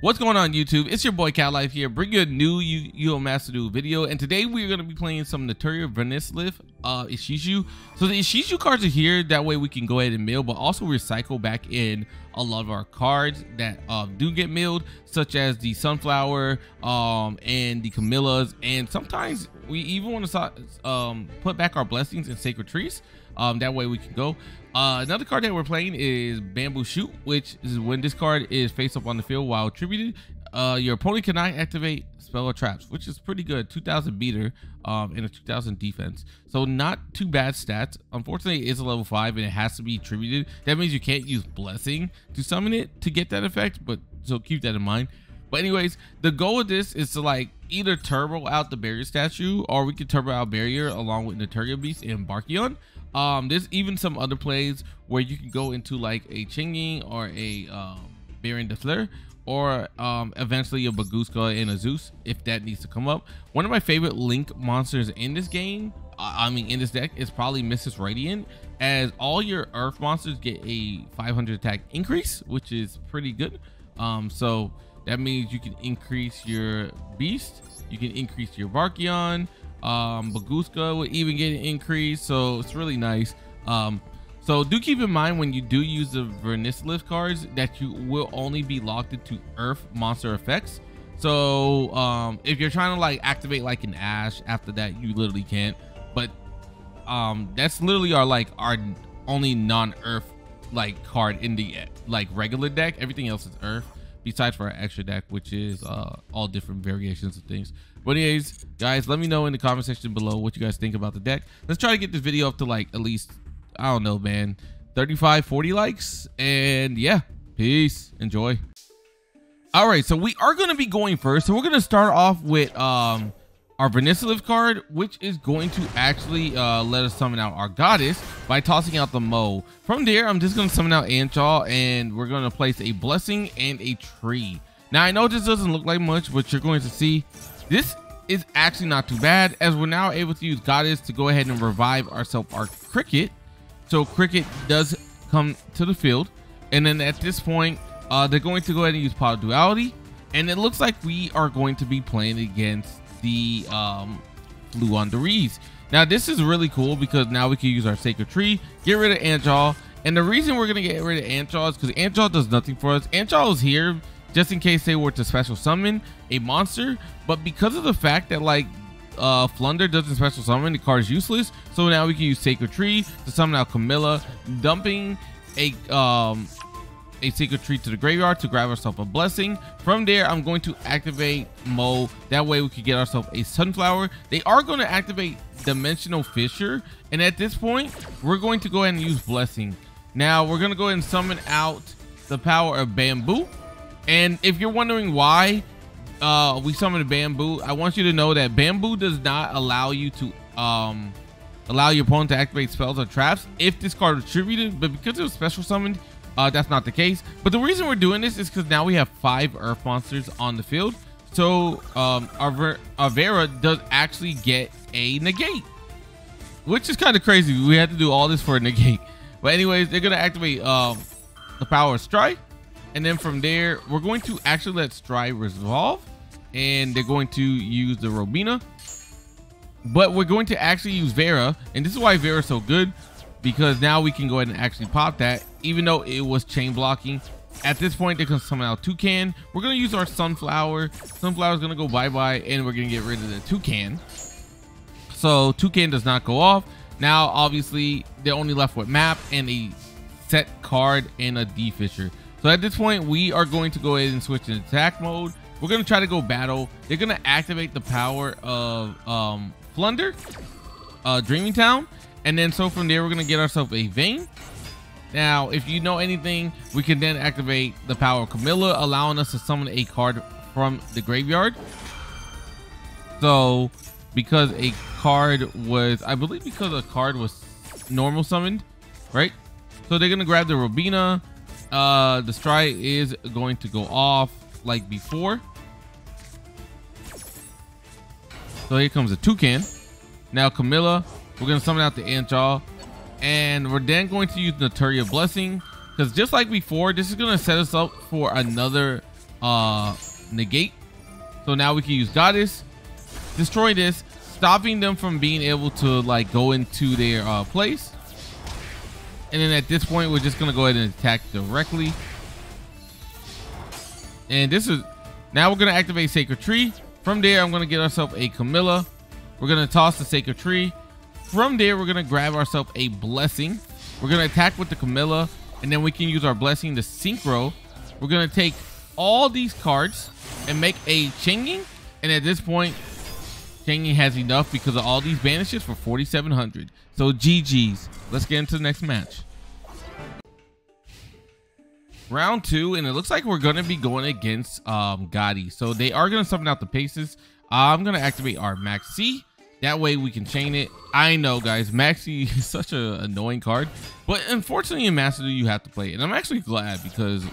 What's going on YouTube? It's your boy Cat Life here, bring you a new Yu-Gi-Oh! Master Duel video, and today we're going to be playing some NATURIA VERNUSLYOH ISHIZU. So the ISHIZU cards are here, that way we can go ahead and mill, but also recycle back in a lot of our cards that do get milled, such as the Sunflower and the Camillas, and sometimes we even want to put back our blessings in Sacred Trees. That way we can go. Another card that we're playing is Bamboo Shoot, which is when this card is face up on the field while attributed, your opponent cannot activate spell or traps, which is pretty good. 2000 beater and a 2000 defense, so not too bad stats. Unfortunately, it is a level 5 and it has to be attributed. That means you can't use blessing to summon it to get that effect, but so keep that in mind. But anyways, the goal of this is to like either turbo out the barrier statue, or we can turbo out barrier along with NATURIA Beast and Barkion. There's even some other plays where you can go into like a Chinging or a Baron de Fleur, or eventually a Baguska and a Zeus if that needs to come up. One of my favorite link monsters in this game, in this deck, is probably Mrs. Radiant, as all your earth monsters get a 500 attack increase, which is pretty good. So that means you can increase your beast, you can increase your Barkion, Baguska will even get an increase, so it's really nice. So do keep in mind when you do use the VERNUSLYOH cards that you will only be locked into earth monster effects. So if you're trying to like activate like an Ash after that, you literally can't. But that's literally our only non-earth like card in the like regular deck. Everything else is earth, besides for our extra deck, which is all different variations of things. But anyways, guys, let me know in the comment section below what you guys think about the deck. Let's try to get this video up to like at least, I don't know, man, 35-40 likes. And yeah, peace, enjoy. All right, so we are going to be going first, so we're going to start off with our VERNUSLYOH card, which is going to actually let us summon out our goddess by tossing out the Mo. From there, I'm just going to summon out Anchaw, and we're going to place a blessing and a tree. Now, I know this doesn't look like much, but you're going to see this is actually not too bad, as we're now able to use goddess to go ahead and revive ourselves our Cricket. So Cricket does come to the field, and then at this point, they're going to go ahead and use Power Duality, and it looks like we are going to be playing against the Fluonderies. Now this is really cool because now we can use our Sacred Tree, get rid of Anchaw, and the reason we're gonna get rid of Anchaw is because Anchaw does nothing for us. Anchaw is here just in case they were to special summon a monster, but because of the fact that like Flunder doesn't special summon, the card is useless. So now we can use Sacred Tree to summon out Camilla, dumping a Sacred Tree to the graveyard to grab ourselves a blessing. From there, I'm going to activate Mo. That way we could get ourselves a Sunflower. They are going to activate Dimensional Fissure, and at this point we're going to go ahead and use blessing. Now we're going to go ahead and summon out the power of Bamboo. And if you're wondering why we summoned Bamboo, I want you to know that Bamboo does not allow you to allow your opponent to activate spells or traps if this card was attributed, but because it was special summoned, that's not the case. But the reason we're doing this is because now we have 5 earth monsters on the field. So our Vera does actually get a negate, which is kind of crazy. We had to do all this for a negate. But anyways, they're gonna activate the power of Strike, and then from there we're going to actually let Strike resolve, and they're going to use the Robina, but we're going to actually use Vera. And this is why Vera is so good, because now we can go ahead and actually pop that, even though it was chain blocking. At this point, they can summon out Toucan. We're going to use our Sunflower. Sunflower is going to go bye-bye, and we're going to get rid of the Toucan. So Toucan does not go off. Now, obviously, they're only left with map and a set card and a D-Fisher. So at this point, we are going to go ahead and switch to attack mode. We're going to try to go battle. They're going to activate the power of Flunder, Dreaming Town. And then so from there, we're going to get ourselves a Vayne. Now, if you know anything, we can then activate the power of Camilla, allowing us to summon a card from the graveyard. So because a card was, I believe because a card was normal summoned, right? So they're going to grab the Robina. The Strike is going to go off like before. So here comes a Toucan. Now Camilla, we're going to summon out the Anchaw, and we're then going to use NATURIA Blessing, because just like before, this is going to set us up for another negate. So now we can use goddess, destroy this, stopping them from being able to like go into their place. And then at this point, we're just gonna go ahead and attack directly. And this is now we're gonna activate Sacred Tree. From there, I'm gonna get ourselves a Camilla. We're gonna toss the Sacred Tree. From there, we're gonna grab ourselves a Blessing. We're gonna attack with the Camilla, and then we can use our Blessing to synchro. We're gonna take all these cards and make a Changing. And at this point, Changing has enough because of all these banishes for 4,700. So GG's. Let's get into the next match. Round 2, and it looks like we're gonna be going against Gotti. So they are gonna summon out the Paces. I'm gonna activate our Maxi. That way we can chain it. I know, guys, Maxi is such an annoying card, but unfortunately in Master Duel you have to play it. And I'm actually glad because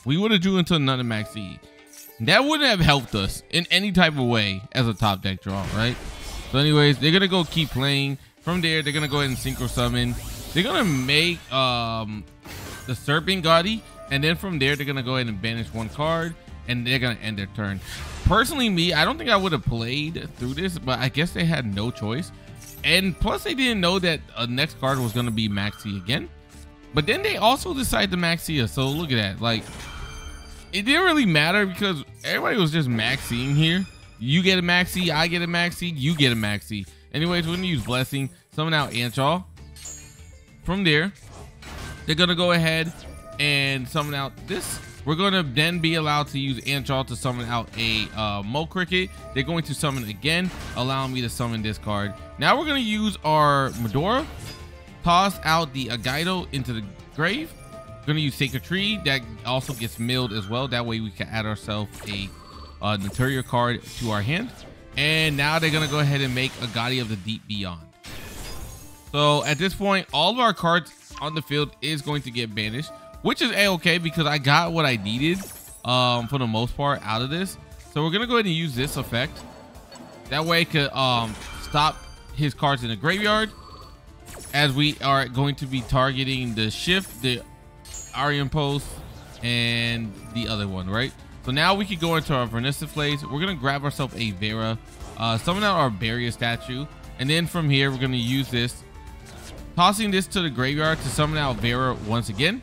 we would have drew into another Maxi. That wouldn't have helped us in any type of way as a top deck draw, right? So anyways, they're gonna go keep playing. From there, they're gonna go ahead and synchro summon. They're gonna make the Serpent Gotti. And then from there, they're going to go ahead and banish one card, and they're going to end their turn. Personally, me, I don't think I would have played through this, but I guess they had no choice. And plus, they didn't know that next card was going to be Maxi again. But then they also decided to Maxi. So look at that. Like, it didn't really matter because everybody was just Maxiing here. You get a Maxi, I get a Maxi, you get a Maxi. Anyways, we're going to use Blessing, summon out Anchaw. From there, they're going to go ahead and summon out this. We're going to then be allowed to use Anchaw to summon out a Mo Cricket. They're going to summon again, allowing me to summon this card. Now we're going to use our Medora, toss out the Agaido into the grave. We're going to use Sacred Tree. That also gets milled as well. That way we can add ourselves a NATURIA card to our hand. And now they're going to go ahead and make a Gotti of the Deep Beyond. So at this point, all of our cards on the field is going to get banished, which is a-okay because I got what I needed for the most part out of this. So we're gonna go ahead and use this effect. That way it could stop his cards in the graveyard, as we are going to be targeting the Shift, the Aryan Post, and the other one, right? So now we can go into our VERNUSLYOH. We're gonna grab ourselves a Vera, summon out our barrier statue, and then from here we're gonna use this, tossing this to the graveyard to summon out Vera once again.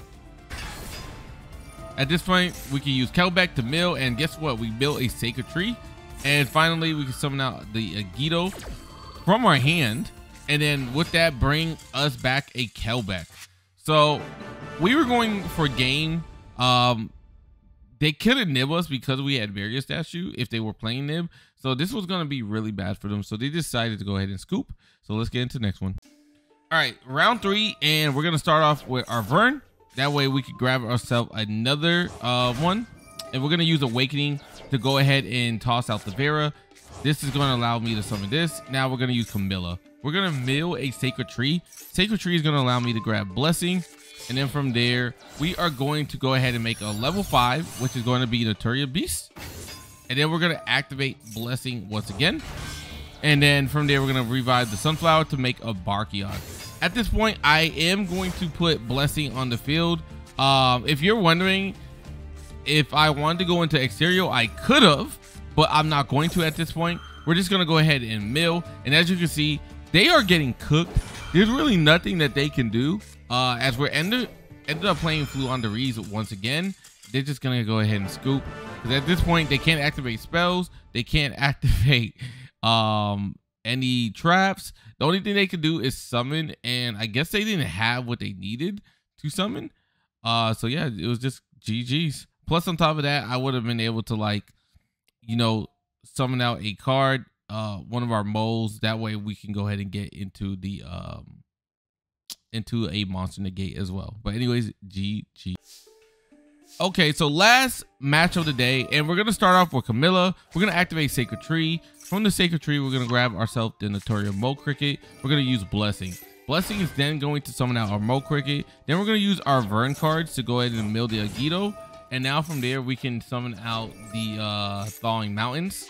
At this point, we can use Kelbeck to mill, and guess what? We built a Sacred Tree. And finally, we can summon out the Agito from our hand, and then with that, bring us back a Kelbeck. So we were going for game. They couldn't nib us because we had Barrier Statue if they were playing nib. So this was going to be really bad for them. So they decided to go ahead and scoop. So let's get into the next one. All right, round 3, and we're going to start off with our Vern. That way we could grab ourselves another one, and we're going to use Awakening to go ahead and toss out the Vera. This is going to allow me to summon this. Now we're going to use Camilla. We're going to mill a Sacred Tree. Sacred Tree is going to allow me to grab Blessing, and then from there we are going to go ahead and make a level 5, which is going to be NATURIA Beast, and then we're going to activate Blessing once again, and then from there we're going to revive the Sunflower to make a Barkion. At this point, I am going to put Blessing on the field. If you're wondering if I wanted to go into Exterior, I could have, but I'm not going to at this point. We're just going to go ahead and mill. And as you can see, they are getting cooked. There's really nothing that they can do. As we're ended up playing Flu on the Reeds once again, they're just going to go ahead and scoop. Because at this point, they can't activate spells. They can't activate any traps. The only thing they could do is summon, and I guess they didn't have what they needed to summon. So yeah, it was just GG's. Plus on top of that, I would have been able to, like, you know, summon out a card, one of our moles. That way we can go ahead and get into the into a monster negate as well. But anyways, GG. Okay, so last match of the day, and we're gonna start off with Camilla. We're gonna activate Sacred Tree. From the Sacred Tree, we're gonna grab ourselves the NATURIA Mo Cricket. We're gonna use Blessing. Blessing is then going to summon out our Mo Cricket. Then we're gonna use our Vern cards to go ahead and mill the Agito. And now from there, we can summon out the Thawing Mountains.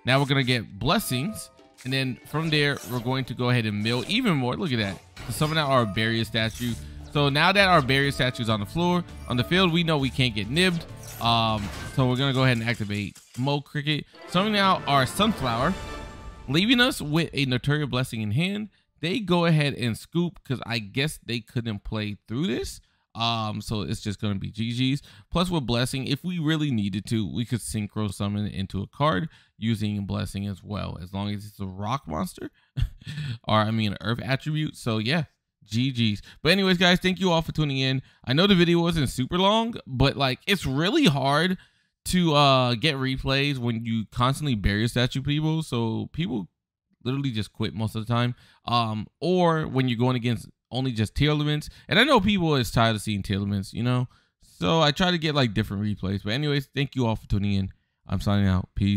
Now we're gonna get Blessings, and then from there, we're going to go ahead and mill even more. Look at that, to summon out our Barrier Statue. So So now that our barrier statue is on the floor, on the field, we know we can't get nibbed. So we're gonna go ahead and activate Mo Cricket, summoning out our Sunflower, leaving us with a NATURIA blessing in hand. They go ahead and scoop because I guess they couldn't play through this. So it's just gonna be GG's. Plus with blessing, if we really needed to, we could synchro summon it into a card using blessing as well, as long as it's a rock monster or I mean an earth attribute. So yeah, GG's. But anyways, guys, thank you all for tuning in. I know the video wasn't super long, but like it's really hard to get replays when you constantly barrier statue people. So people literally just quit most of the time. Or when you're going against only just tier elements, and I know people is tired of seeing tier elements, you know, so I try to get like different replays. But anyways, thank you all for tuning in. I'm signing out. Peace.